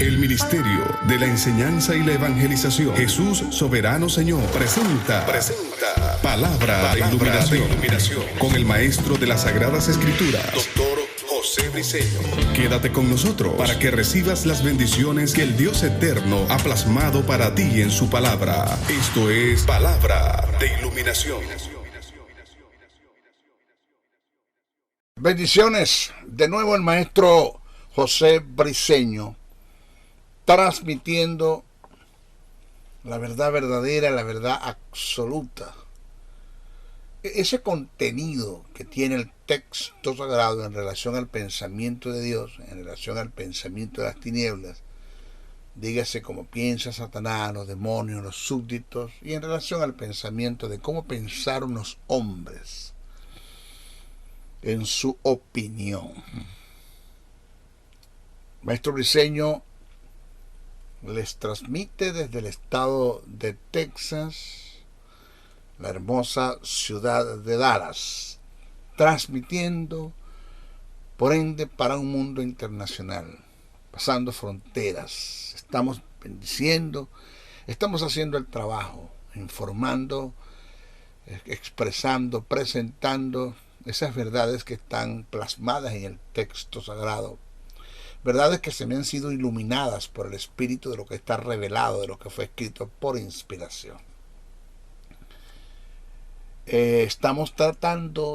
El Ministerio de la Enseñanza y la Evangelización, Jesús Soberano Señor, presenta Palabra de Iluminación, con el Maestro de las Sagradas Escrituras, Dr. José Briceño. Quédate con nosotros para que recibas las bendiciones que el Dios Eterno ha plasmado para ti en su palabra. Esto es Palabra de Iluminación. Bendiciones. De nuevo el Maestro José Briceño, transmitiendo la verdad verdadera, la verdad absoluta. Ese contenido que tiene el texto sagrado en relación al pensamiento de Dios, en relación al pensamiento de las tinieblas, dígase cómo piensa Satanás, los demonios, los súbditos, y en relación al pensamiento de cómo pensaron los hombres en su opinión. Maestro Briceño les transmite desde el estado de Texas, la hermosa ciudad de Dallas, transmitiendo, por ende, para un mundo internacional, pasando fronteras. Estamos bendiciendo, estamos haciendo el trabajo, informando, expresando, presentando esas verdades que están plasmadas en el texto sagrado. Verdades que se me han sido iluminadas por el Espíritu de lo que está revelado, de lo que fue escrito por inspiración. Estamos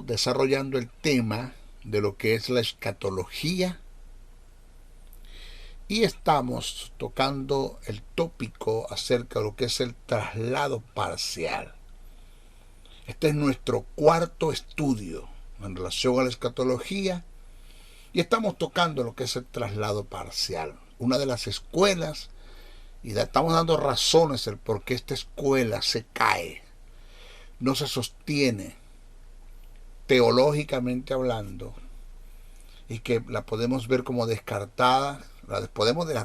desarrollando el tema de lo que es la escatología y estamos tocando el tópico acerca de lo que es el traslado parcial. Este es nuestro cuarto estudio en relación a la escatología. Y estamos tocando lo que es el traslado parcial. Una de las escuelas, y estamos dando razones el por qué esta escuela se cae, no se sostiene teológicamente hablando, y que la podemos ver como descartada, la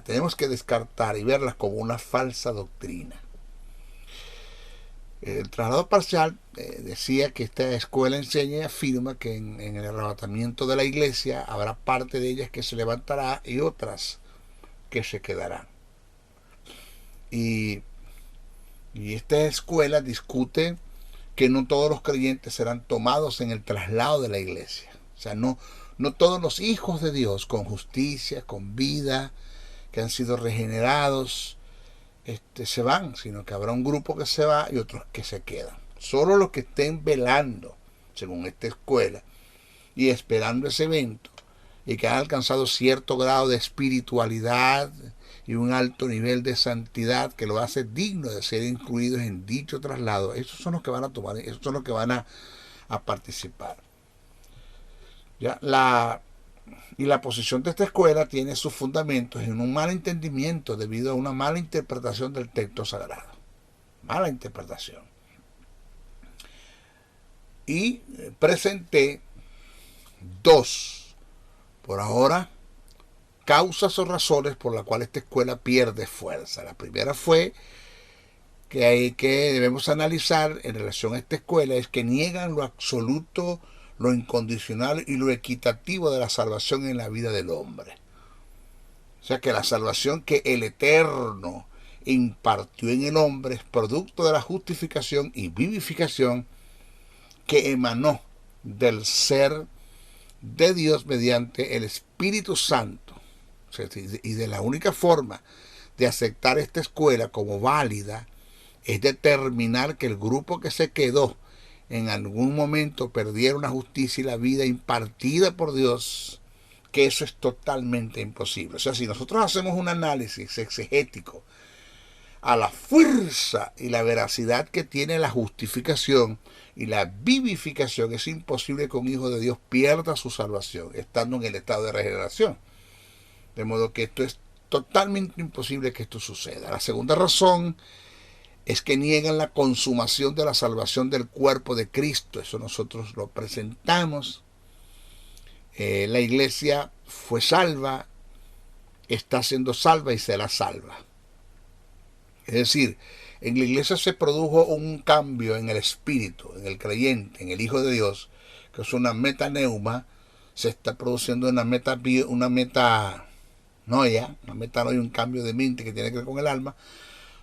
tenemos que descartar y verla como una falsa doctrina. El traslado parcial decía que esta escuela enseña y afirma que en el arrebatamiento de la iglesia habrá parte de ellas que se levantará y otras que se quedarán. Y esta escuela discute que no todos los creyentes serán tomados en el traslado de la iglesia. O sea, no todos los hijos de Dios con justicia, con vida, que han sido regenerados, se van, sino que habrá un grupo que se va y otros que se quedan. Solo los que estén velando, según esta escuela, y esperando ese evento, y que han alcanzado cierto grado de espiritualidad y un alto nivel de santidad que lo hace digno de ser incluidos en dicho traslado, esos son los que van a tomar, esos son los que van a participar. ¿Ya? Y la posición de esta escuela tiene sus fundamentos en un mal entendimiento debido a una mala interpretación del texto sagrado. Mala interpretación. Y presenté dos, por ahora, causas o razones por las cuales esta escuela pierde fuerza. La primera fue que debemos analizar en relación a esta escuela es que niegan lo absoluto, lo incondicional y lo equitativo de la salvación en la vida del hombre. O sea que la salvación que el Eterno impartió en el hombre es producto de la justificación y vivificación que emanó del ser de Dios mediante el Espíritu Santo. O sea, y de la única forma de aceptar esta escuela como válida es determinar que el grupo que se quedó en algún momento perdieron la justicia y la vida impartida por Dios, que eso es totalmente imposible. O sea, si nosotros hacemos un análisis exegético a la fuerza y la veracidad que tiene la justificación y la vivificación, es imposible que un hijo de Dios pierda su salvación, estando en el estado de regeneración. De modo que esto es totalmente imposible que esto suceda. La segunda razón es que niegan la consumación de la salvación del cuerpo de Cristo. Eso nosotros lo presentamos. La iglesia fue salva, está siendo salva y será salva. Es decir, en la iglesia se produjo un cambio en el espíritu, en el creyente, en el Hijo de Dios, que es una metaneuma. Se está produciendo una metanoia. Una metanoia es un cambio de mente que tiene que ver con el alma,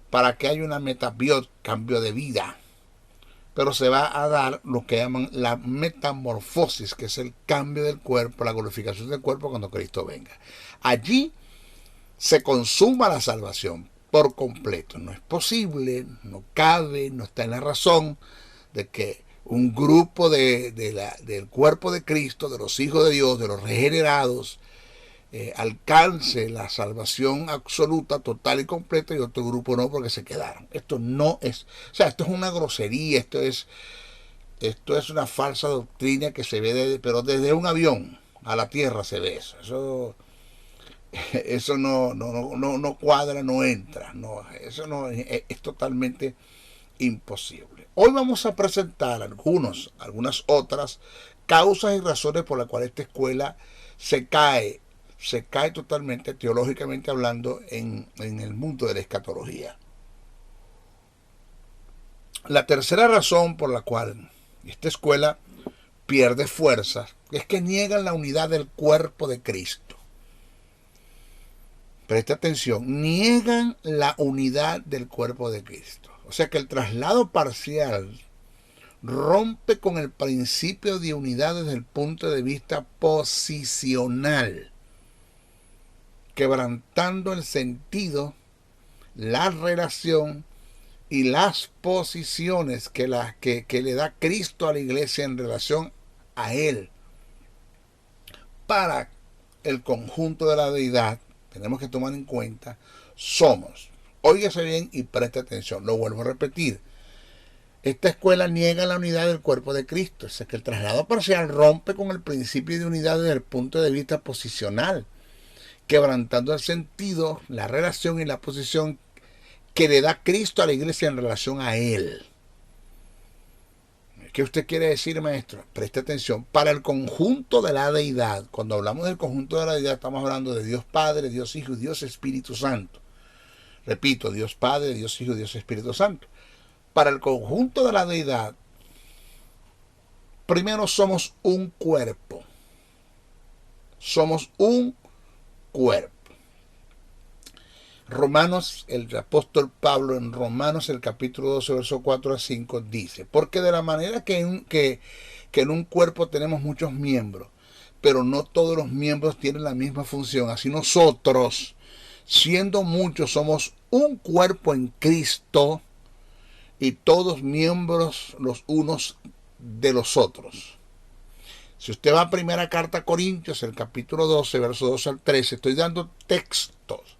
para que haya una metabiot, cambio de vida. Pero se va a dar lo que llaman la metamorfosis, que es el cambio del cuerpo, la glorificación del cuerpo cuando Cristo venga. Allí se consuma la salvación por completo. No es posible, no cabe, no está en la razón de que un grupo del cuerpo de Cristo, de los hijos de Dios, de los regenerados, alcance la salvación absoluta, total y completa, y otro grupo no, porque se quedaron. Esto no es, o sea, esto es una grosería, esto es una falsa doctrina que se ve pero desde un avión a la tierra se ve eso no cuadra, no entra, eso no es totalmente imposible. Hoy vamos a presentar algunas otras causas y razones por las cuales esta escuela se cae totalmente, teológicamente hablando, en el mundo de la escatología. La tercera razón por la cual esta escuela pierde fuerzas es que niegan la unidad del cuerpo de Cristo. Presta atención, niegan la unidad del cuerpo de Cristo. O sea que el traslado parcial rompe con el principio de unidad desde el punto de vista posicional, quebrantando el sentido, la relación y las posiciones que le da Cristo a la iglesia en relación a Él. Para el conjunto de la deidad, tenemos que tomar en cuenta, somos. Óigase bien y preste atención, lo vuelvo a repetir. Esta escuela niega la unidad del cuerpo de Cristo. O sea que el traslado parcial rompe con el principio de unidad desde el punto de vista posicional, quebrantando el sentido, la relación y la posición que le da Cristo a la iglesia en relación a Él. ¿Qué usted quiere decir, maestro? Preste atención. Para el conjunto de la deidad, cuando hablamos del conjunto de la deidad, estamos hablando de Dios Padre, Dios Hijo y Dios Espíritu Santo. Repito, Dios Padre, Dios Hijo y Dios Espíritu Santo. Para el conjunto de la deidad, primero somos un cuerpo. Somos un cuerpo. Romanos, el apóstol Pablo en Romanos, el capítulo 12, verso 4 a 5, dice: porque de la manera que en un cuerpo tenemos muchos miembros, pero no todos los miembros tienen la misma función, así nosotros, siendo muchos, somos un cuerpo en Cristo, y todos miembros los unos de los otros. Si usted va a primera carta a Corintios, el capítulo 12, verso 12 al 13, estoy dando textos,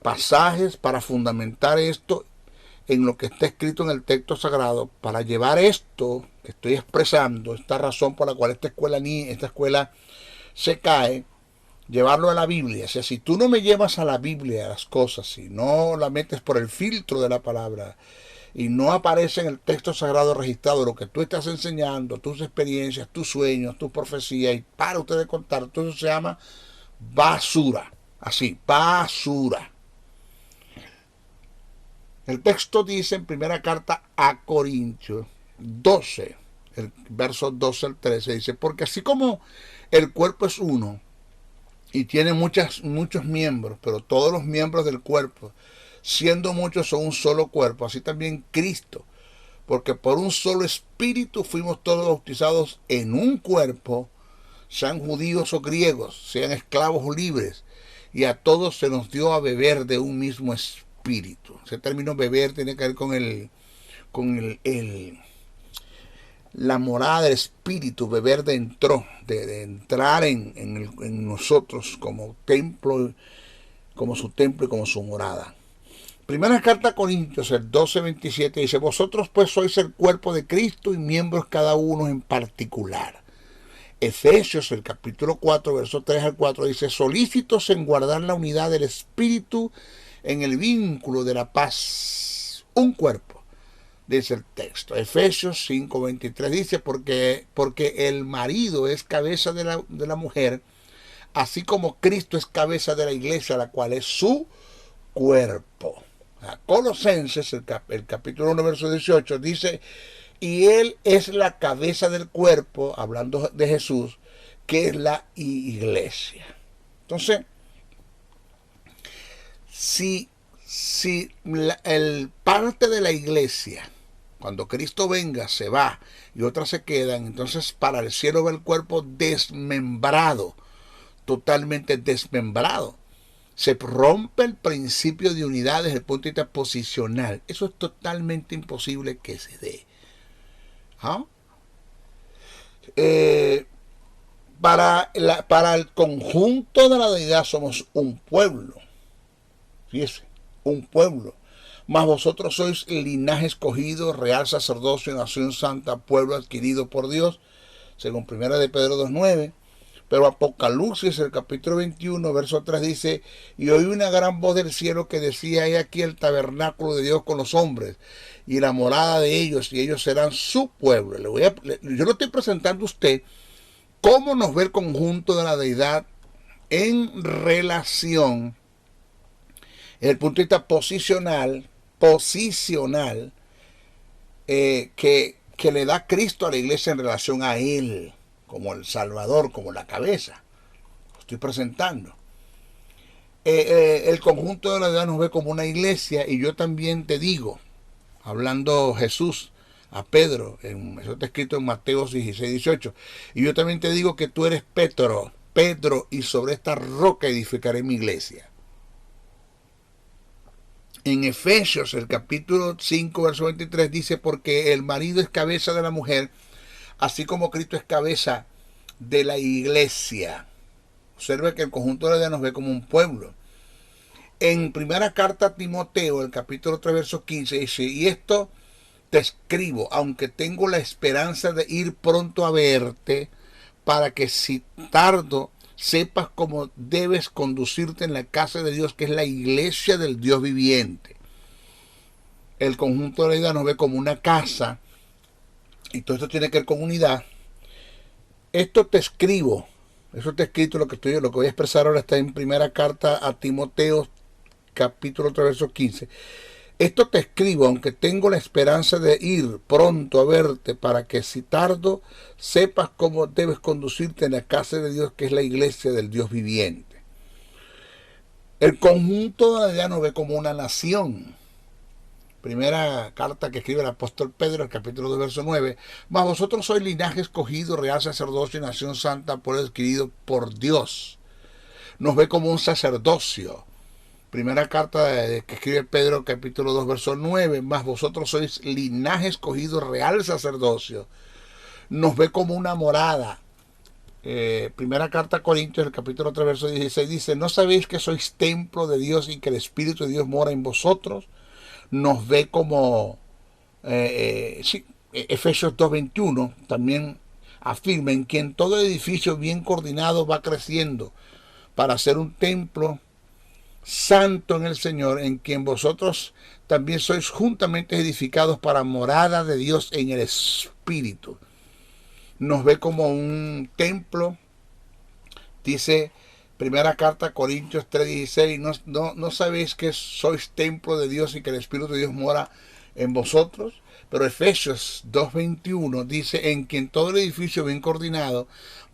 pasajes para fundamentar esto en lo que está escrito en el texto sagrado, para llevar esto que estoy expresando, esta razón por la cual esta escuela se cae, llevarlo a la Biblia. O sea, si tú no me llevas a la Biblia las cosas, si no la metes por el filtro de la palabra y no aparece en el texto sagrado registrado lo que tú estás enseñando, tus experiencias, tus sueños, tus profecías, y para ustedes contar, todo eso se llama basura. Así, basura. El texto dice en primera carta a Corintios 12, el verso 12 al 13, dice: porque así como el cuerpo es uno y tiene muchos miembros, pero todos los miembros del cuerpo, siendo muchos, son un solo cuerpo, así también Cristo, porque por un solo espíritu fuimos todos bautizados en un cuerpo, sean judíos o griegos, sean esclavos o libres, y a todos se nos dio a beber de un mismo espíritu. Ese término beber tiene que ver con la morada del espíritu, beber de entrar en nosotros como templo, como su templo y como su morada. Primera carta a Corintios, el 12:27, dice: vosotros pues sois el cuerpo de Cristo y miembros cada uno en particular. Efesios, el capítulo 4, versos 3 al 4, dice: solícitos en guardar la unidad del espíritu en el vínculo de la paz, un cuerpo, dice el texto. Efesios 5:23 dice: porque el marido es cabeza de la mujer, así como Cristo es cabeza de la iglesia, la cual es su cuerpo. Colosenses, el capítulo 1, verso 18, dice: y Él es la cabeza del cuerpo, hablando de Jesús, que es la iglesia. Entonces, si el parte de la iglesia, cuando Cristo venga, se va y otras se quedan, entonces para el cielo va el cuerpo desmembrado, totalmente desmembrado. Se rompe el principio de unidad desde el punto de vista posicional. Eso es totalmente imposible que se dé. ¿Ah? Para el conjunto de la deidad somos un pueblo. Fíjese, un pueblo. Mas vosotros sois linaje escogido, real sacerdocio, nación santa, pueblo adquirido por Dios, según 1 de Pedro 2:9. Pero Apocalipsis, el capítulo 21, verso 3 dice: y oí una gran voz del cielo que decía: he aquí el tabernáculo de Dios con los hombres, y la morada de ellos, y ellos serán su pueblo. Yo lo estoy presentando a usted cómo nos ve el conjunto de la deidad en relación, desde el punto de vista posicional, que le da Cristo a la iglesia en relación a Él, como el Salvador, como la cabeza. Lo estoy presentando. El conjunto de la deidad nos ve como una iglesia, y yo también te digo, hablando Jesús a Pedro, eso está escrito en Mateo 16:18, y yo también te digo que tú eres Pedro, y sobre esta roca edificaré mi iglesia. En Efesios, el capítulo 5, verso 23, dice: porque el marido es cabeza de la mujer, así como Cristo es cabeza de la iglesia. Observe que el conjunto de la deidad nos ve como un pueblo. En primera carta a Timoteo, el capítulo 3, verso 15, dice: y esto te escribo, aunque tengo la esperanza de ir pronto a verte, para que si tardo sepas cómo debes conducirte en la casa de Dios, que es la iglesia del Dios viviente. El conjunto de la deidad nos ve como una casa, y todo esto tiene que ver con unidad. Esto te escribo, eso te he escrito, lo que voy a expresar ahora está en primera carta a Timoteo, capítulo 3, verso 15. Esto te escribo, aunque tengo la esperanza de ir pronto a verte, para que si tardo sepas cómo debes conducirte en la casa de Dios, que es la iglesia del Dios viviente. El conjunto de la deidad nos ve como una nación. Primera carta que escribe el apóstol Pedro, el capítulo 2, verso 9. Mas vosotros sois linaje escogido, real sacerdocio y nación santa, pueblo adquirido por Dios. Nos ve como un sacerdocio. Primera carta que escribe Pedro, capítulo 2, verso 9. Mas vosotros sois linaje escogido, real sacerdocio. Nos ve como una morada. Primera carta a Corintios, el capítulo 3, verso 16, dice: ¿no sabéis que sois templo de Dios y que el Espíritu de Dios mora en vosotros? Nos ve como Efesios 2:21 también afirma: en quien todo edificio bien coordinado va creciendo para ser un templo santo en el Señor, en quien vosotros también sois juntamente edificados para morada de Dios en el Espíritu. Nos ve como un templo. Dice primera carta a Corintios 3:16: ¿no sabéis que sois templo de Dios y que el Espíritu de Dios mora en vosotros? Pero Efesios 2:21 dice: en quien todo el edificio bien coordinado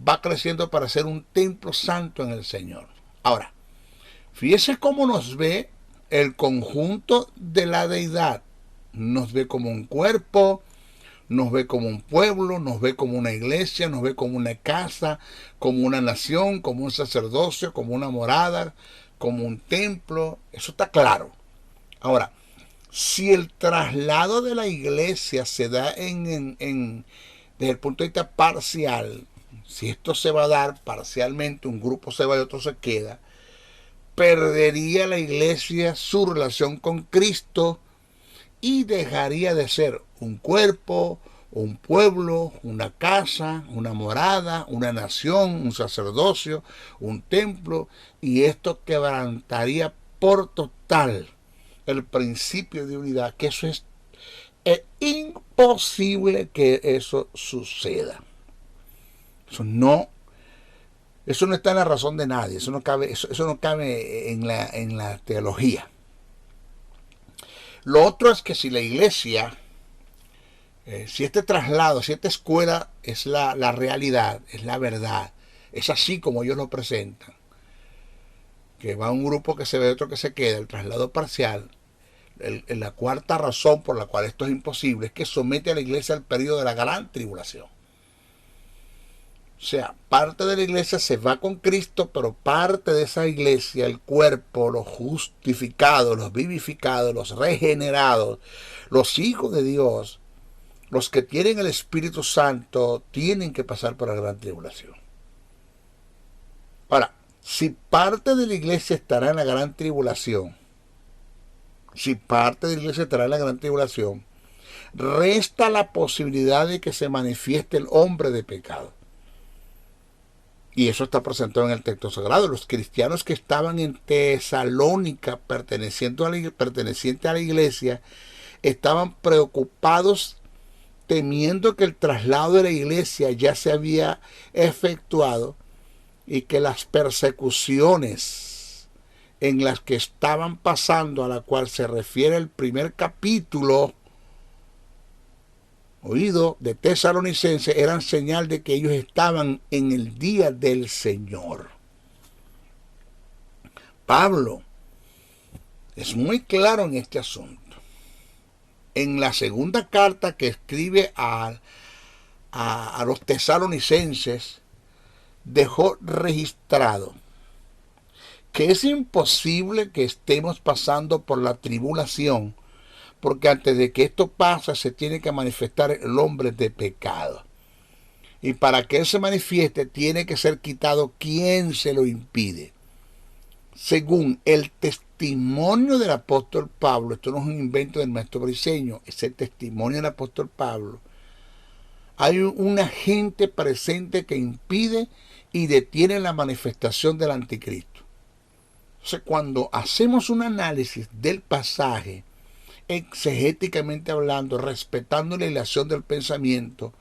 va creciendo para ser un templo santo en el Señor. Ahora, fíjese cómo nos ve el conjunto de la deidad. Nos ve como un cuerpo, nos ve como un pueblo, nos ve como una iglesia, nos ve como una casa, como una nación, como un sacerdocio, como una morada, como un templo. Eso está claro. Ahora, si el traslado de la iglesia se da desde el punto de vista parcial, si esto se va a dar parcialmente, un grupo se va y otro se queda, perdería la iglesia su relación con Cristo y dejaría de ser un cuerpo, un pueblo, una casa, una morada, una nación, un sacerdocio, un templo, y esto quebrantaría por total el principio de unidad, que eso es imposible que eso suceda. Eso no está en la razón de nadie, eso no cabe en la teología. Lo otro es que si la iglesia, si este traslado, si esta escuela es la realidad, es la verdad, es así como ellos lo presentan, que va un grupo que se ve, otro que se queda, el traslado parcial, la cuarta razón por la cual esto es imposible es que somete a la iglesia al periodo de la gran tribulación. O sea, parte de la iglesia se va con Cristo, pero parte de esa iglesia, el cuerpo, los justificados, los vivificados, los regenerados, los hijos de Dios, los que tienen el Espíritu Santo, tienen que pasar por la gran tribulación. Ahora, si parte de la iglesia estará en la gran tribulación, resta la posibilidad de que se manifieste el hombre de pecado. Y eso está presentado en el texto sagrado. Los cristianos que estaban en Tesalónica, perteneciente a la iglesia, estaban preocupados, temiendo que el traslado de la iglesia ya se había efectuado y que las persecuciones en las que estaban pasando, a la cual se refiere el primer capítulo oído de Tesalonicenses, eran señal de que ellos estaban en el día del Señor. Pablo es muy claro en este asunto. En la segunda carta que escribe a los tesalonicenses, dejó registrado que es imposible que estemos pasando por la tribulación, porque antes de que esto pase se tiene que manifestar el hombre de pecado. Y para que él se manifieste tiene que ser quitado quien se lo impide. Según el testimonio del apóstol Pablo, esto no es un invento del maestro Briceño, es el testimonio del apóstol Pablo, hay un agente presente que impide y detiene la manifestación del anticristo. Entonces, cuando hacemos un análisis del pasaje, exegéticamente hablando, respetando la ilación del pensamiento,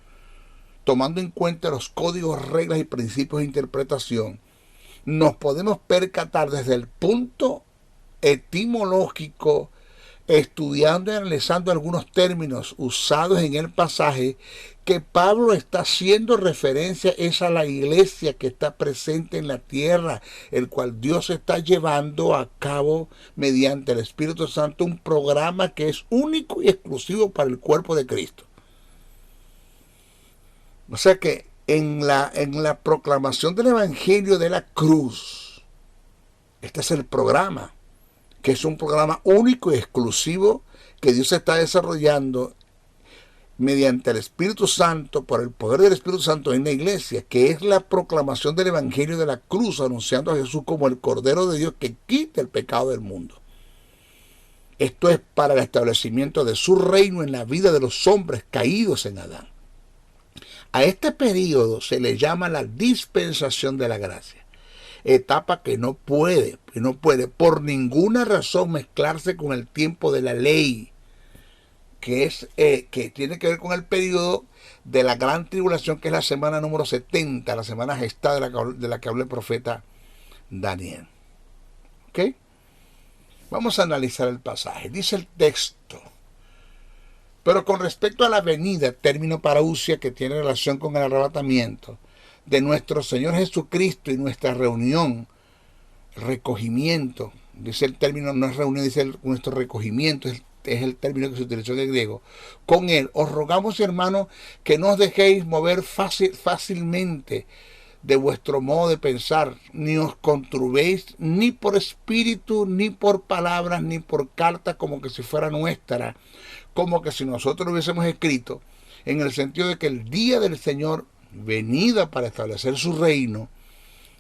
tomando en cuenta los códigos, reglas y principios de interpretación, nos podemos percatar desde el punto etimológico, estudiando y analizando algunos términos usados en el pasaje, que Pablo está haciendo referencia es a la iglesia que está presente en la tierra, el cual Dios está llevando a cabo mediante el Espíritu Santo un programa que es único y exclusivo para el cuerpo de Cristo. O sea que en la proclamación del Evangelio de la cruz, este es el programa, que es un programa único y exclusivo que Dios está desarrollando mediante el Espíritu Santo, por el poder del Espíritu Santo en la iglesia, que es la proclamación del Evangelio de la cruz, anunciando a Jesús como el Cordero de Dios que quita el pecado del mundo. Esto es para el establecimiento de su reino en la vida de los hombres caídos en Adán. A este periodo se le llama la dispensación de la gracia, etapa que no puede por ninguna razón mezclarse con el tiempo de la ley, que tiene que ver con el periodo de la gran tribulación, que es la semana número 70, la semana gestada de la que habló el profeta Daniel. ¿Ok? Vamos a analizar el pasaje. Dice el texto: pero con respecto a la venida, término parousia que tiene relación con el arrebatamiento de nuestro Señor Jesucristo y nuestra reunión, recogimiento, dice el término, no es reunión, dice nuestro recogimiento, es el término que se utilizó en el griego. Con él os rogamos, hermanos, que no os dejéis mover fácilmente de vuestro modo de pensar, ni os conturbéis ni por espíritu, ni por palabras, ni por carta, como que si fuera nuestra, como que si nosotros lo hubiésemos escrito, en el sentido de que el día del Señor, venida para establecer su reino,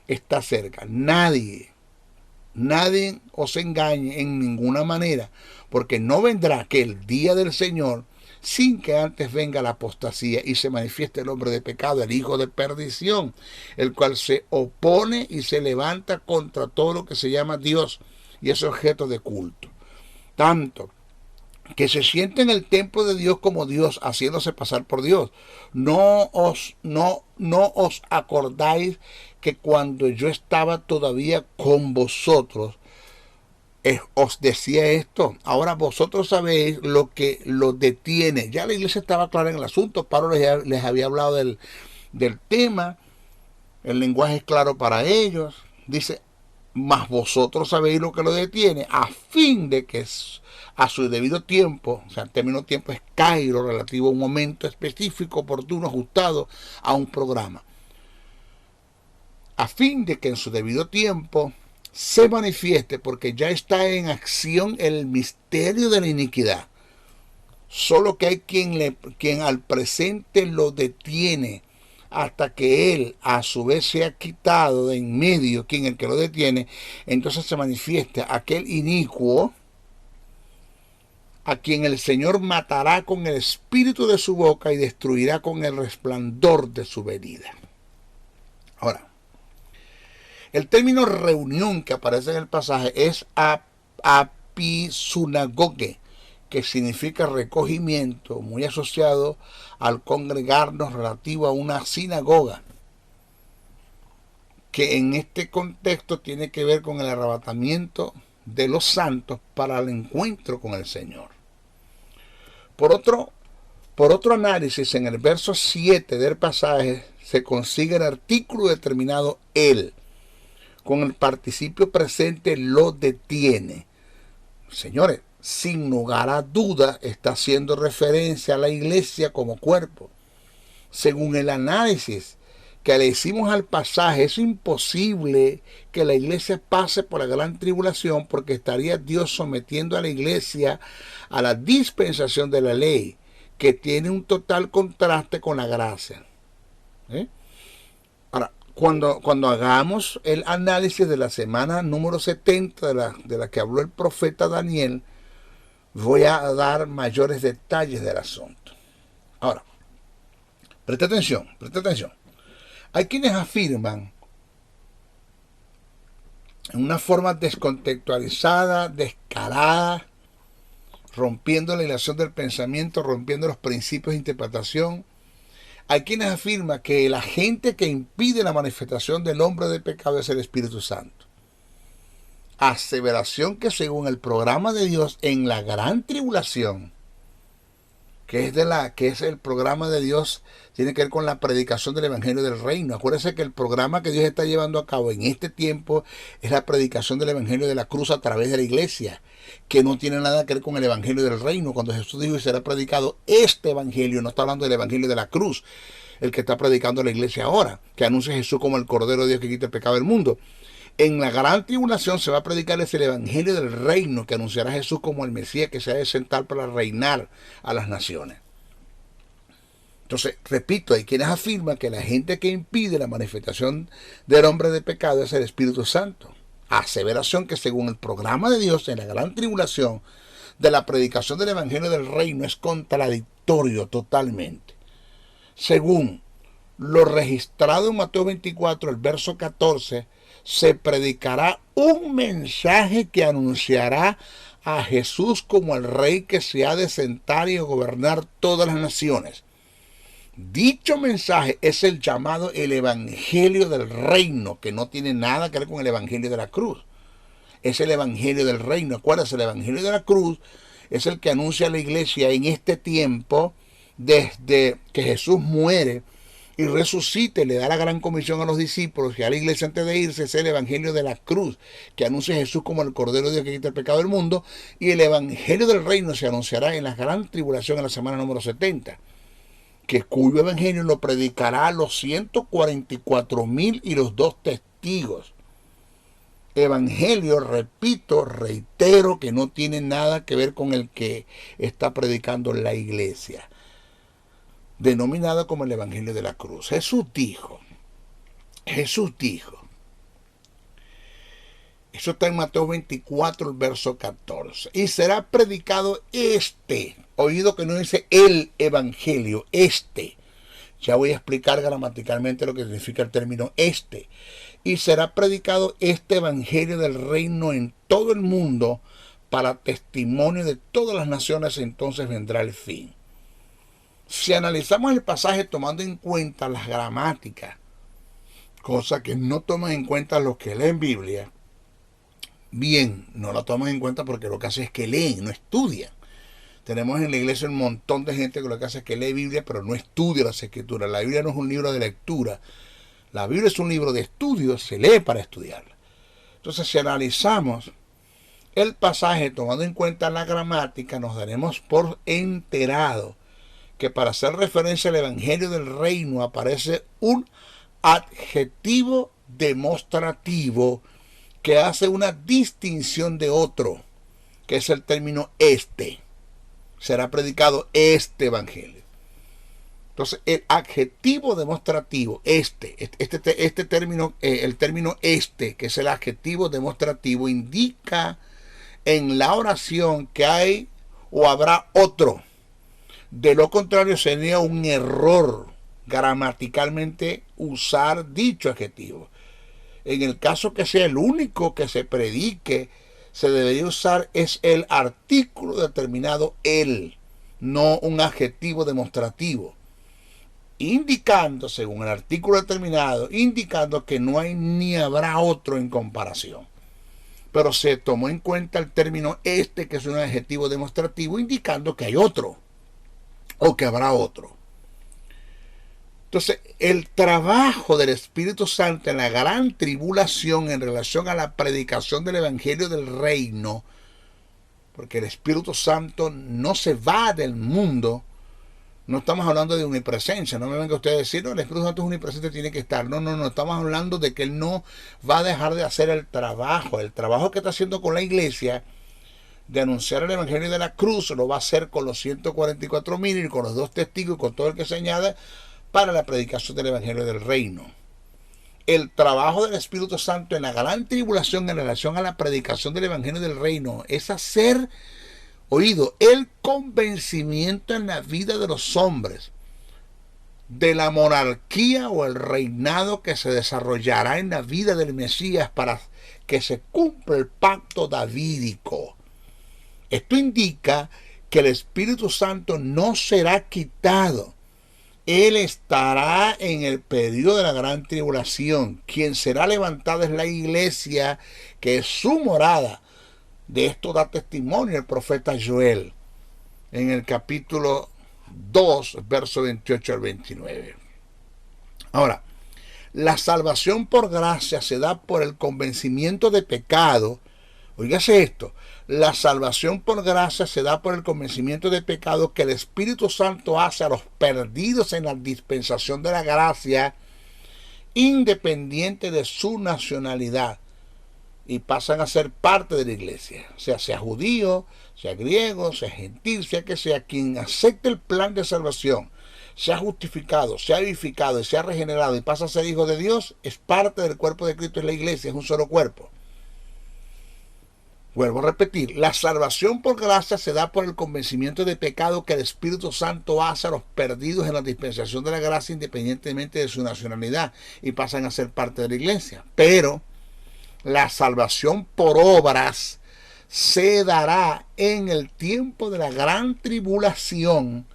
está cerca. Nadie os engañe en ninguna manera, porque no vendrá que el día del Señor sin que antes venga la apostasía y se manifieste el hombre de pecado, el hijo de perdición, el cual se opone y se levanta contra todo lo que se llama Dios y es objeto de culto, tanto que se siente en el templo de Dios como Dios, haciéndose pasar por Dios. No os acordáis que cuando yo estaba todavía con vosotros, os decía esto. Ahora vosotros sabéis lo que los detiene. Ya la iglesia estaba clara en el asunto. Pablo les había hablado del tema. El lenguaje es claro para ellos. Dice: mas vosotros sabéis lo que lo detiene, a fin de que a su debido tiempo, o sea, el término tiempo es kairo, relativo a un momento específico, oportuno, ajustado a un programa, a fin de que en su debido tiempo se manifieste, porque ya está en acción el misterio de la iniquidad. Solo que hay quien al presente lo detiene hasta que él a su vez se ha quitado de en medio, quien el que lo detiene, entonces se manifiesta aquel inicuo a quien el Señor matará con el espíritu de su boca y destruirá con el resplandor de su venida. Ahora, el término reunión que aparece en el pasaje es apisunagoge, que significa recogimiento, muy asociado al congregarnos relativo a una sinagoga, que en este contexto tiene que ver con el arrebatamiento de los santos para el encuentro con el Señor. Por otro análisis, en el verso 7 del pasaje se consigue el artículo determinado él, con el participio presente lo detiene. Señores, sin lugar a duda está haciendo referencia a la iglesia como cuerpo. Según el análisis que le hicimos al pasaje, es imposible que la iglesia pase por la gran tribulación, porque estaría Dios sometiendo a la iglesia a la dispensación de la ley, que tiene un total contraste con la gracia. Ahora, cuando hagamos el análisis de la semana número 70 de la que habló el profeta Daniel, voy a dar mayores detalles del asunto. Ahora, presta atención. Hay quienes afirman en una forma descontextualizada, descarada, rompiendo la ilación del pensamiento, rompiendo los principios de interpretación. Hay quienes afirman que el agente que impide la manifestación del hombre de pecado es el Espíritu Santo. Aseveración que según el programa de Dios en la gran tribulación, que es el programa de Dios, tiene que ver con la predicación del Evangelio del Reino. Acuérdense que el programa que Dios está llevando a cabo en este tiempo es la predicación del Evangelio de la cruz a través de la iglesia, que no tiene nada que ver con el Evangelio del Reino. Cuando Jesús dijo y será predicado este Evangelio, no está hablando del Evangelio de la cruz, el que está predicando la iglesia ahora, que anuncia a Jesús como el Cordero de Dios que quita el pecado del mundo. En la gran tribulación se va a predicar el Evangelio del Reino, que anunciará a Jesús como el Mesías que se ha de sentar para reinar a las naciones. Entonces, repito, hay quienes afirman que la gente que impide la manifestación del hombre de pecado es el Espíritu Santo. Aseveración que según el programa de Dios en la gran tribulación de la predicación del Evangelio del Reino es contradictorio totalmente. Según lo registrado en Mateo 24, el verso 14, se predicará un mensaje que anunciará a Jesús como el Rey que se ha de sentar y gobernar todas las naciones. Dicho mensaje es el llamado el Evangelio del Reino, que no tiene nada que ver con el Evangelio de la cruz. Es el Evangelio del Reino. Acuérdense, el Evangelio de la cruz es el que anuncia a la iglesia en este tiempo, desde que Jesús muere y resucita y le da la gran comisión a los discípulos y a la iglesia antes de irse. Es el Evangelio de la cruz, que anuncia a Jesús como el Cordero de Dios que quita el pecado del mundo, y el Evangelio del Reino se anunciará en la gran tribulación en la semana número 70, cuyo evangelio lo predicará a los 144,000 y los 2 testigos. Evangelio, repito, reitero, que no tiene nada que ver con el que está predicando la iglesia, denominado como el Evangelio de la cruz. Jesús dijo, eso está en Mateo 24, el verso 14, y será predicado oído que no dice el Evangelio, ya voy a explicar gramaticalmente lo que significa el término y será predicado este Evangelio del Reino en todo el mundo para testimonio de todas las naciones, entonces vendrá el fin. Si analizamos el pasaje tomando en cuenta las gramáticas, cosa que no toman en cuenta los que leen Biblia, bien, no la toman en cuenta porque lo que hacen es que leen, no estudian. Tenemos en la iglesia un montón de gente que lo que hace es que lee Biblia, pero no estudia las escrituras. La Biblia no es un libro de lectura. La Biblia es un libro de estudio, se lee para estudiarla. Entonces, si analizamos el pasaje tomando en cuenta la gramática, nos daremos por enterado que para hacer referencia al Evangelio del Reino aparece un adjetivo demostrativo que hace una distinción de otro, que es el término este. Será predicado este Evangelio. Entonces, el adjetivo demostrativo, este término, el término este, que es el adjetivo demostrativo, indica en la oración que hay o habrá otro. De lo contrario, sería un error gramaticalmente usar dicho adjetivo. En el caso que sea el único que se predique, se debería usar es el artículo determinado el, no un adjetivo demostrativo, indicando, según el artículo determinado, indicando que no hay ni habrá otro en comparación. Pero se tomó en cuenta el término este, que es un adjetivo demostrativo, indicando que hay otro o que habrá otro. Entonces, el trabajo del Espíritu Santo en la gran tribulación en relación a la predicación del Evangelio del Reino, porque el Espíritu Santo no se va del mundo. No estamos hablando de omnipresencia. No me venga usted a decir, no, el Espíritu Santo es omnipresente, tiene que estar. No, estamos hablando de que Él no va a dejar de hacer el trabajo que está haciendo con la iglesia, de anunciar el Evangelio de la cruz, lo va a hacer con los 144,000 y con los 2 testigos y con todo el que se añade para la predicación del Evangelio del Reino. El trabajo del Espíritu Santo en la gran tribulación en relación a la predicación del Evangelio del Reino es hacer oído el convencimiento en la vida de los hombres de la monarquía o el reinado que se desarrollará en la vida del Mesías para que se cumpla el pacto davídico. Esto indica que el Espíritu Santo no será quitado. Él estará en el periodo de la gran tribulación. Quien será levantada es la iglesia, que es su morada. De esto da testimonio el profeta Joel en el capítulo 2, verso 28 al 29. Ahora, la salvación por gracia se da por el convencimiento de pecado. Oígase esto, la salvación por gracia se da por el convencimiento de pecado que el Espíritu Santo hace a los perdidos en la dispensación de la gracia, independiente de su nacionalidad, y pasan a ser parte de la iglesia, sea judío, sea griego, sea gentil, sea que sea, quien acepte el plan de salvación, sea justificado, sea vivificado y sea regenerado y pasa a ser hijo de Dios, es parte del cuerpo de Cristo en la iglesia, es un solo cuerpo. Vuelvo a repetir, la salvación por gracia se da por el convencimiento de pecado que el Espíritu Santo hace a los perdidos en la dispensación de la gracia, independientemente de su nacionalidad, y pasan a ser parte de la iglesia. Pero la salvación por obras se dará en el tiempo de la gran tribulación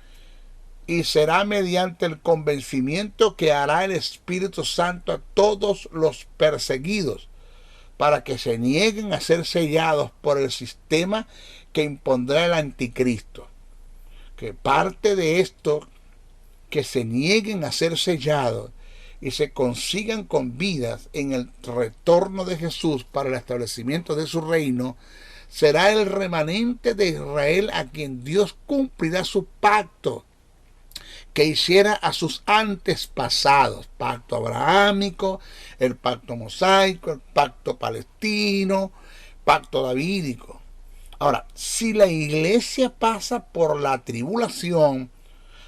y será mediante el convencimiento que hará el Espíritu Santo a todos los perseguidos, para que se nieguen a ser sellados por el sistema que impondrá el anticristo. Que parte de esto, que se nieguen a ser sellados y se consigan con vidas en el retorno de Jesús para el establecimiento de su reino, será el remanente de Israel a quien Dios cumplirá su pacto que hiciera a sus antepasados, pacto abrahámico, el pacto mosaico, el pacto palestino, pacto davídico. Ahora, si la iglesia pasa por la tribulación,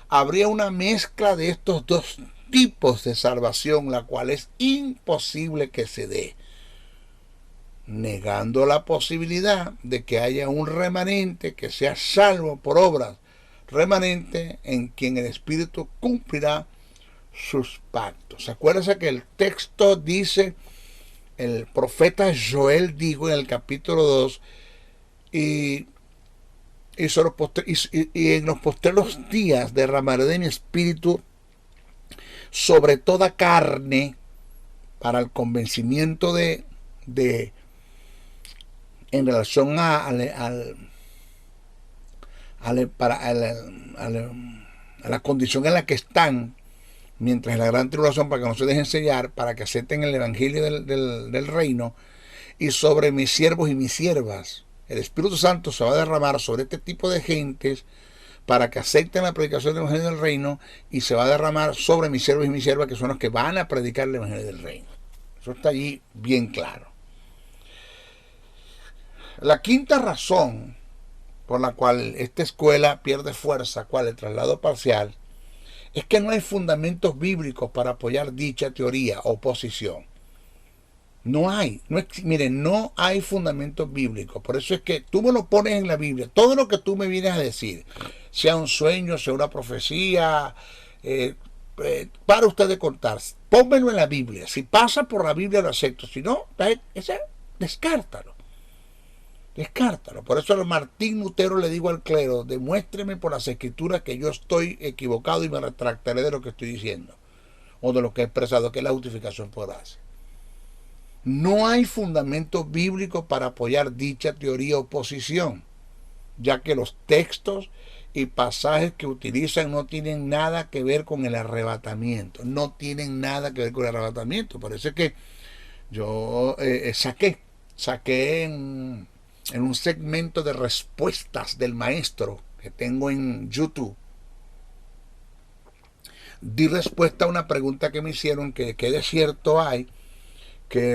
habría una mezcla de estos dos tipos de salvación, la cual es imposible que se dé, negando la posibilidad de que haya un remanente que sea salvo por obras, remanente en quien el Espíritu cumplirá sus pactos. Acuérdense que el texto dice, el profeta Joel dijo en el capítulo 2, y en los postreros días derramaré de mi espíritu sobre toda carne para el convencimiento de en relación a la condición en la que están mientras la gran tribulación, para que no se dejen sellar, para que acepten el evangelio del reino, y sobre mis siervos y mis siervas. El Espíritu Santo se va a derramar sobre este tipo de gentes para que acepten la predicación del Evangelio del Reino, y se va a derramar sobre mis siervos y mis siervas, que son los que van a predicar el Evangelio del Reino. Eso está allí bien claro. La quinta razón por la cual esta escuela pierde fuerza, cual el traslado parcial, es que no hay fundamentos bíblicos para apoyar dicha teoría o posición. No hay, miren, no hay fundamentos bíblicos. Por eso es que tú me lo pones en la Biblia. Todo lo que tú me vienes a decir, sea un sueño, sea una profecía, para usted de contar, pónmelo en la Biblia. Si pasa por la Biblia lo acepto. Si no, descártalo. Descártalo. Por eso a Martín Lutero le digo al clero: demuéstreme por las escrituras que yo estoy equivocado y me retractaré de lo que estoy diciendo o de lo que he expresado, que es la justificación por gracia. No hay fundamento bíblico para apoyar dicha teoría o posición, ya que los textos y pasajes que utilizan no tienen nada que ver con el arrebatamiento. No tienen nada que ver con el arrebatamiento. Por eso es que yo saqué en un segmento de respuestas del maestro que tengo en YouTube, di respuesta a una pregunta que me hicieron, que de cierto hay que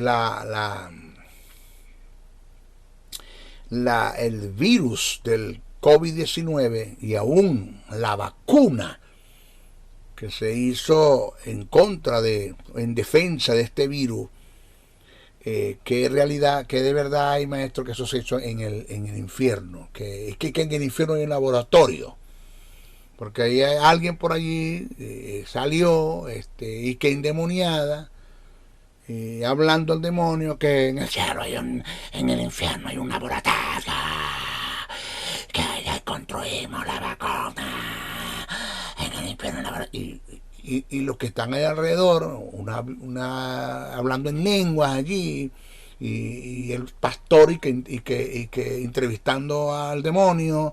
el virus del COVID-19 y aún la vacuna que se hizo en defensa de este virus, que en realidad, que de verdad hay, maestro, que eso se hizo en el infierno, que en el infierno hay un laboratorio, porque ahí hay alguien por allí salió y que endemoniada, hablando al demonio que en el cielo en el infierno hay un laboratorio, que ya construimos la vacuna, en el infierno hay un laboratorio. Y los que están ahí alrededor, hablando en lenguas allí, y el pastor y que entrevistando al demonio.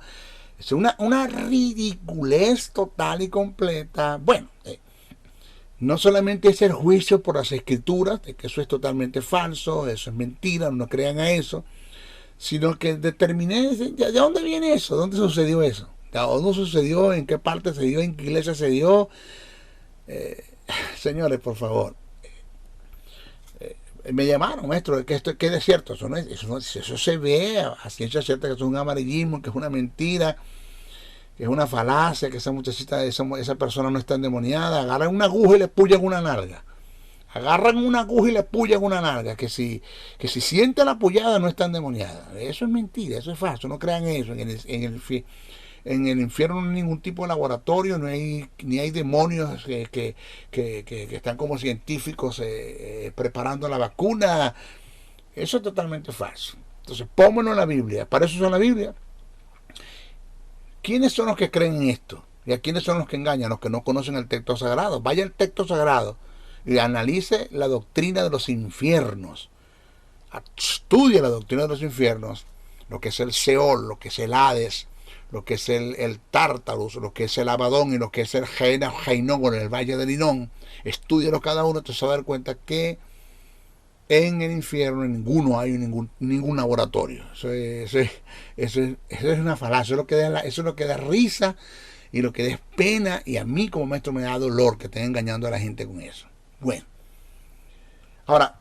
Es una ridiculez total y completa. Bueno, no solamente es el juicio por las escrituras, de que eso es totalmente falso, eso es mentira, no crean a eso, sino que determiné de dónde viene eso, dónde sucedió eso, dónde sucedió, en qué parte se dio, en qué iglesia se dio. Señores, por favor, me llamaron, maestro, que es cierto, eso se ve a ciencia cierta, que es un amarillismo, que es una mentira, que es una falacia, que esa muchachita, esa persona no está endemoniada. Agarran una aguja y le pullan una nalga. Que si siente la pullada no está endemoniada. Eso es mentira, eso es falso, no crean eso. En el infierno no hay ningún tipo de laboratorio, ni hay demonios que están como científicos preparando la vacuna. Eso es totalmente falso. Entonces, pónganlo en la Biblia. Para eso son la Biblia. ¿Quiénes son los que creen en esto? ¿Y a quiénes son los que engañan? Los que no conocen el texto sagrado. Vaya al texto sagrado y analice la doctrina de los infiernos. Estudie la doctrina de los infiernos, lo que es el Seol, lo que es el Hades, lo que es el Tártarus, lo que es el Abadón y lo que es el Geinón en el Valle del Hinón. Estúdialo cada uno, te vas a dar cuenta que en el infierno en ninguno hay ningún laboratorio. Eso es una falacia. Eso es lo que da risa y lo que da pena, y a mí como maestro me da dolor que estén engañando a la gente con eso. Bueno, ahora,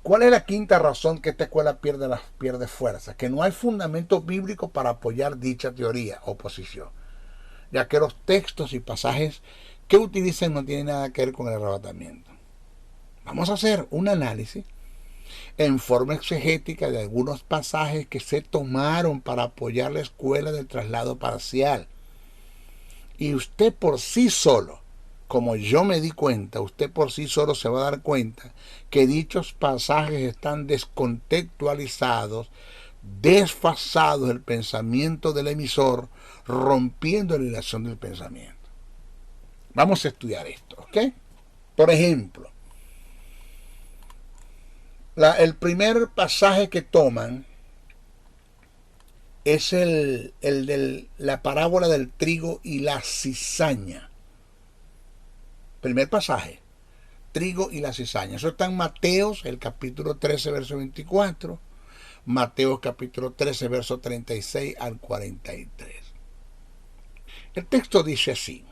¿cuál es la quinta razón que esta escuela pierde fuerza? Que no hay fundamentos bíblicos para apoyar dicha teoría o posición, ya que los textos y pasajes que utilizan no tienen nada que ver con el arrebatamiento. Vamos a hacer un análisis en forma exegética de algunos pasajes que se tomaron para apoyar la escuela del traslado parcial. Y usted por sí solo, como yo me di cuenta, usted por sí solo se va a dar cuenta que dichos pasajes están descontextualizados, desfasados del pensamiento del emisor, rompiendo la hilación del pensamiento. Vamos a estudiar esto, ¿ok? Por ejemplo, el primer pasaje que toman es el de la parábola del trigo y la cizaña. Primer pasaje. trigo y la cizaña. Eso está en Mateos, el capítulo 13, verso 24. Mateos capítulo 13, verso 36 al 43. El texto dice así.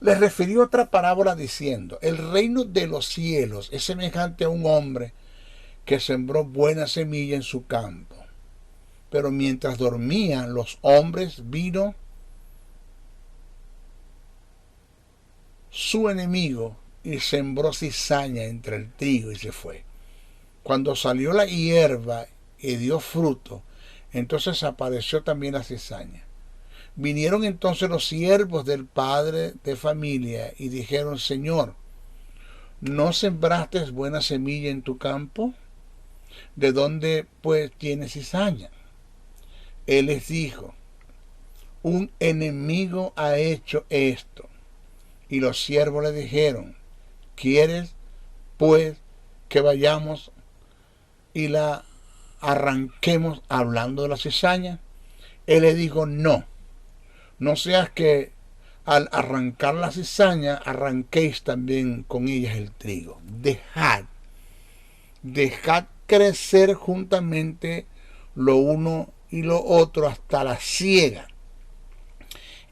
Les refirió otra parábola diciendo, el reino de los cielos es semejante a un hombre que sembró buena semilla en su campo. Pero mientras dormían los hombres, vino su enemigo y sembró cizaña entre el trigo y se fue. Cuando salió la hierba y dio fruto, entonces apareció también la cizaña. Vinieron entonces los siervos del padre de familia y dijeron, Señor, ¿no sembraste buena semilla en tu campo? ¿De dónde pues tienes cizaña? Él les dijo, un enemigo ha hecho esto. Y los siervos le dijeron, ¿quieres pues que vayamos y la arranquemos hablando de la cizaña? Él le dijo, no seas que al arrancar la cizaña arranquéis también con ellas el trigo. Dejad crecer juntamente lo uno y lo otro hasta la siega.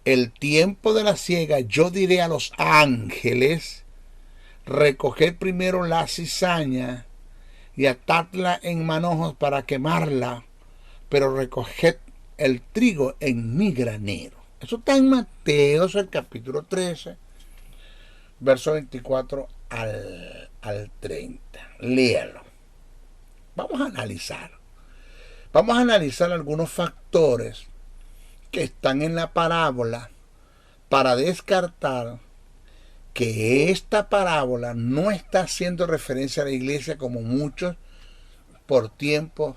El tiempo de la siega yo diré a los ángeles, recoged primero la cizaña y atadla en manojos para quemarla, pero recoged el trigo en mi granero. Eso está en Mateos, el capítulo 13, verso 24 al 30. Léalo. Vamos a analizar. Vamos a analizar algunos factores que están en la parábola para descartar que esta parábola no está haciendo referencia a la iglesia como muchos por tiempo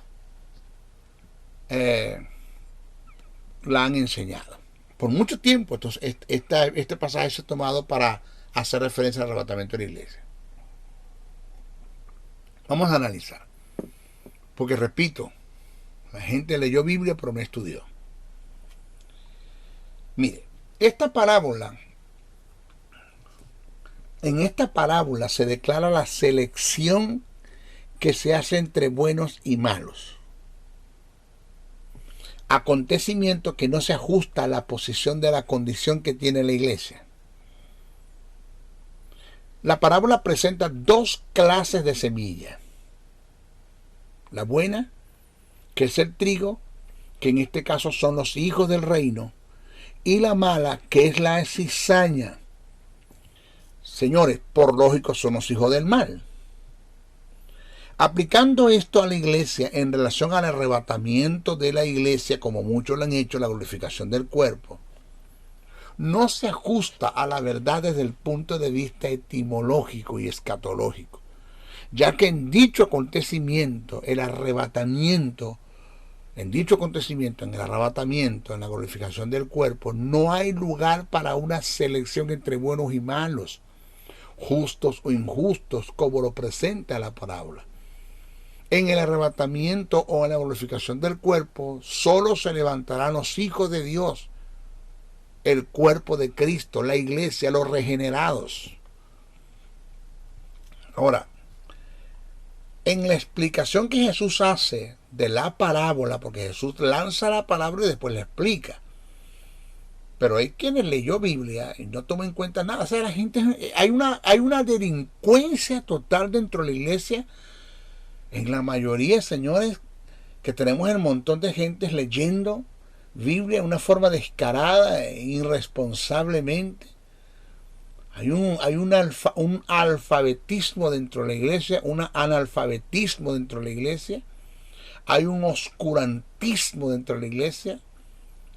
la han enseñado. Por mucho tiempo, entonces, este pasaje se ha tomado para hacer referencia al arrebatamiento de la iglesia. Vamos a analizar. Porque repito, la gente leyó Biblia pero no estudió. Mire, en esta parábola se declara la selección que se hace entre buenos y malos. Acontecimiento que no se ajusta a la posición de la condición que tiene la iglesia. La parábola presenta dos clases de semilla. La buena, que es el trigo, que en este caso son los hijos del reino, y la mala, que es la cizaña. Señores, por lógico son los hijos del mal. Aplicando esto a la iglesia en relación al arrebatamiento de la iglesia, como muchos lo han hecho, la glorificación del cuerpo, no se ajusta a la verdad desde el punto de vista etimológico y escatológico, ya que en dicho acontecimiento, en el arrebatamiento, en la glorificación del cuerpo, no hay lugar para una selección entre buenos y malos, justos o injustos, como lo presenta la parábola. En el arrebatamiento o en la glorificación del cuerpo, solo se levantarán los hijos de Dios, el cuerpo de Cristo, la iglesia, los regenerados. Ahora, en la explicación que Jesús hace de la parábola, porque Jesús lanza la palabra y después la explica, pero hay quienes leyó Biblia y no toman en cuenta nada. O sea, la gente, hay una delincuencia total dentro de la iglesia. En la mayoría, señores, que tenemos el montón de gente leyendo Biblia de una forma descarada e irresponsablemente. Hay un alfabetismo dentro de la iglesia, un analfabetismo dentro de la iglesia. Hay un oscurantismo dentro de la iglesia.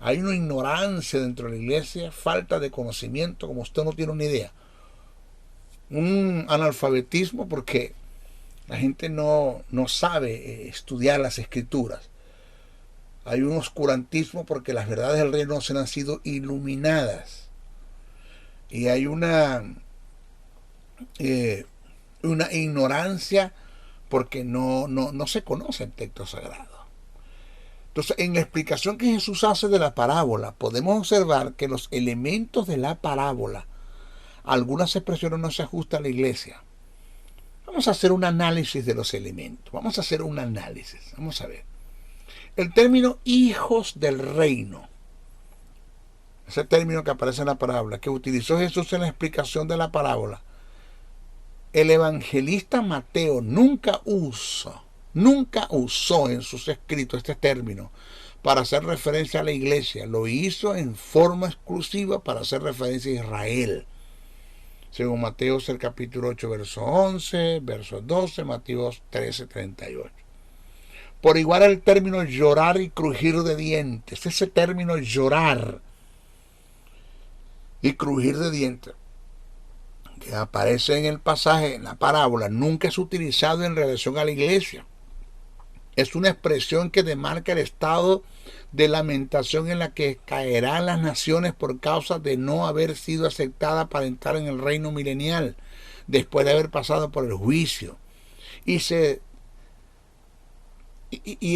Hay una ignorancia dentro de la iglesia, falta de conocimiento, como usted no tiene una idea. Un analfabetismo porque la gente no sabe estudiar las escrituras. Hay un oscurantismo porque las verdades del reino no se han sido iluminadas. Y hay una ignorancia porque no se conoce el texto sagrado. Entonces, en la explicación que Jesús hace de la parábola, podemos observar que los elementos de la parábola algunas expresiones no se ajustan a la iglesia. Vamos a hacer un análisis de los elementos. Vamos a hacer un análisis. Vamos a ver. El término hijos del reino, ese término que aparece en la parábola, que utilizó Jesús en la explicación de la parábola, el evangelista Mateo nunca usó en sus escritos este término para hacer referencia a la iglesia. Lo hizo en forma exclusiva para hacer referencia a Israel. Según Mateo, el capítulo 8, verso 11, verso 12, Mateo 13, 38. Por igual el término llorar y crujir de dientes. Ese término llorar y crujir de dientes que aparece en el pasaje, en la parábola, nunca es utilizado en relación a la iglesia. Es una expresión que demarca el estado de lamentación en la que caerán las naciones por causa de no haber sido aceptadas para entrar en el reino milenial, después de haber pasado por el juicio. Y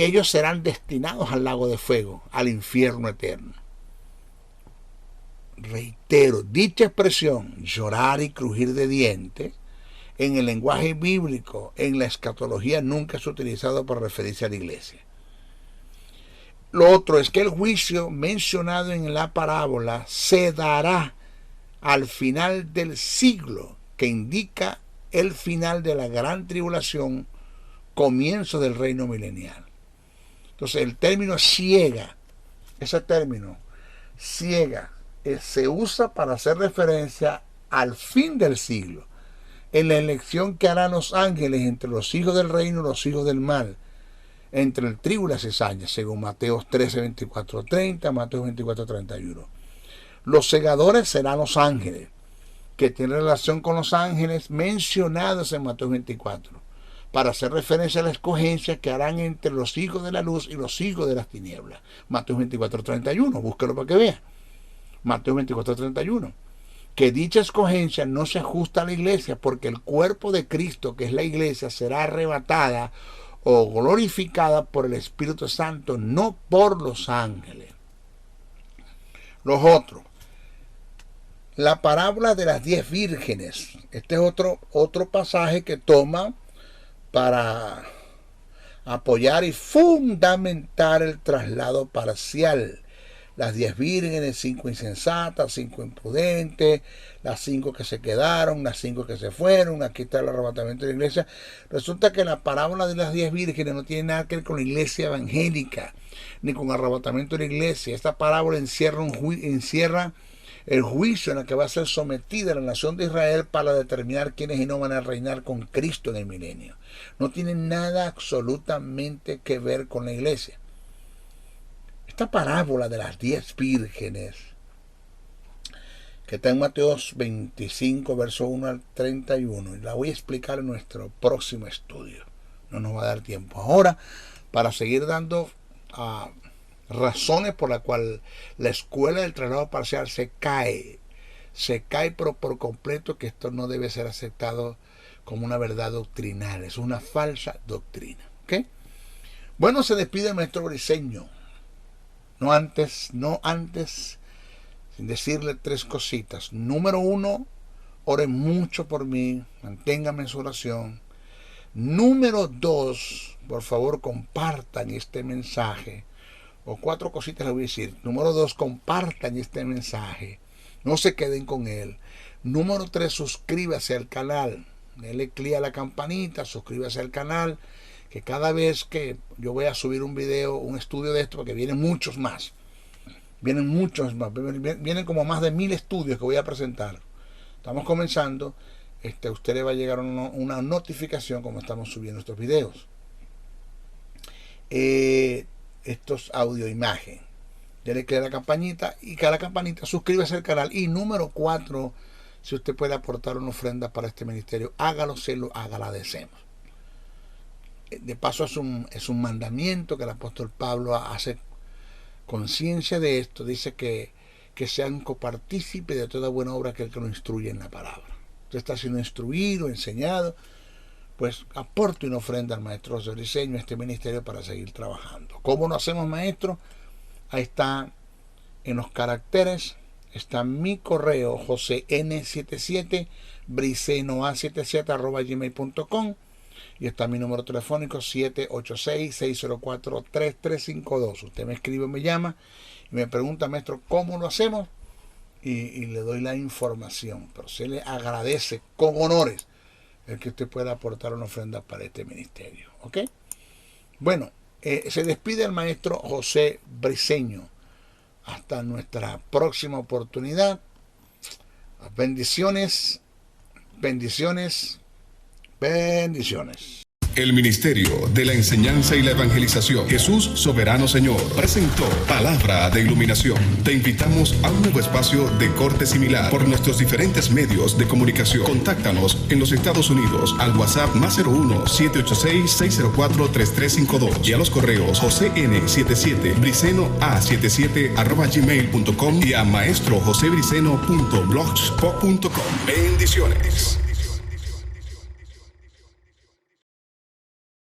ellos serán destinados al lago de fuego, al infierno eterno. Reitero, dicha expresión, llorar y crujir de dientes, en el lenguaje bíblico, en la escatología, nunca es utilizado para referirse a la iglesia. Lo otro es que el juicio mencionado en la parábola se dará al final del siglo, que indica el final de la gran tribulación, comienzo del reino milenial. Entonces el término ciega, ese término ciega, se usa para hacer referencia al fin del siglo, en la elección que harán los ángeles entre los hijos del reino y los hijos del mal, entre el trigo y la cizaña, según Mateo 13, 24, 30, Mateo 24, 31. Los segadores serán los ángeles, que tienen relación con los ángeles mencionados en Mateo 24, para hacer referencia a la escogencia que harán entre los hijos de la luz y los hijos de las tinieblas. Mateo 24, 31, búscalo para que vean. Mateo 24, 31. Que dicha escogencia no se ajusta a la iglesia, porque el cuerpo de Cristo, que es la iglesia, será arrebatada o glorificada por el Espíritu Santo, no por los ángeles. Los otros. La parábola de las 10 vírgenes. Este es otro pasaje que toma para apoyar y fundamentar el traslado parcial. Las 10 vírgenes, 5 insensatas, 5 imprudentes, las 5 que se quedaron, las 5 que se fueron. Aquí está el arrebatamiento de la iglesia. Resulta que la parábola de las 10 vírgenes no tiene nada que ver con la iglesia evangélica, ni con el arrebatamiento de la iglesia. Esta parábola encierra el juicio en el que va a ser sometida la nación de Israel para determinar quiénes y no van a reinar con Cristo en el milenio. No tiene nada absolutamente que ver con la iglesia. Esta parábola de las 10 vírgenes, que está en Mateo 25, verso 1 al 31, y la voy a explicar en nuestro próximo estudio. No nos va a dar tiempo ahora para seguir dando razones por las cuales la escuela del traslado parcial se cae, pero por completo, que esto no debe ser aceptado como una verdad doctrinal, es una falsa doctrina. ¿Okay? Bueno, se despide el maestro Briceño. No antes, sin decirle 3 cositas. Número 1, oren mucho por mí, manténganme en su oración. Número 2, por favor compartan este mensaje. O 4 cositas les voy a decir. Número 2, compartan este mensaje. No se queden con él. Número 3, suscríbase al canal. Denle clic a la campanita, suscríbase al canal, que cada vez que yo voy a subir un video, un estudio de esto, porque vienen muchos más. Vienen como más de 1000 estudios que voy a presentar. Estamos comenzando. A usted le va a llegar una notificación como estamos subiendo estos videos. Estos audio imagen. Denle clic a la campanita y que a la campanita suscríbase al canal. Y número 4, si usted puede aportar una ofrenda para este ministerio, hágalo, se lo agradecemos. De paso es un mandamiento que el apóstol Pablo hace conciencia de esto. Dice que sean copartícipes de toda buena obra que el que lo instruye en la palabra. Usted está siendo instruido, enseñado, pues aporte una ofrenda al maestro José Briceño a este ministerio para seguir trabajando. ¿Cómo lo hacemos, maestro? Ahí está en los caracteres está mi correo josen77 brisenoa77 @gmail.com, y está mi número telefónico 786-604-3352. Usted me escribe o me llama y me pregunta, maestro, ¿cómo lo hacemos? Y le doy la información. Pero se le agradece con honores el que usted pueda aportar una ofrenda para este ministerio. ¿Ok? Bueno, se despide el maestro José Briceño. Hasta nuestra próxima oportunidad. Bendiciones, bendiciones, bendiciones. El Ministerio de la Enseñanza y la Evangelización, Jesús Soberano Señor, presentó Palabra de Iluminación. Te invitamos a un nuevo espacio de corte similar por nuestros diferentes medios de comunicación. Contáctanos en los Estados Unidos al WhatsApp +01-786-604-3352 y a los correos josen77 brisenoa77 @gmail.com y a maestrojosebriceno.blogspot.com. Bendiciones.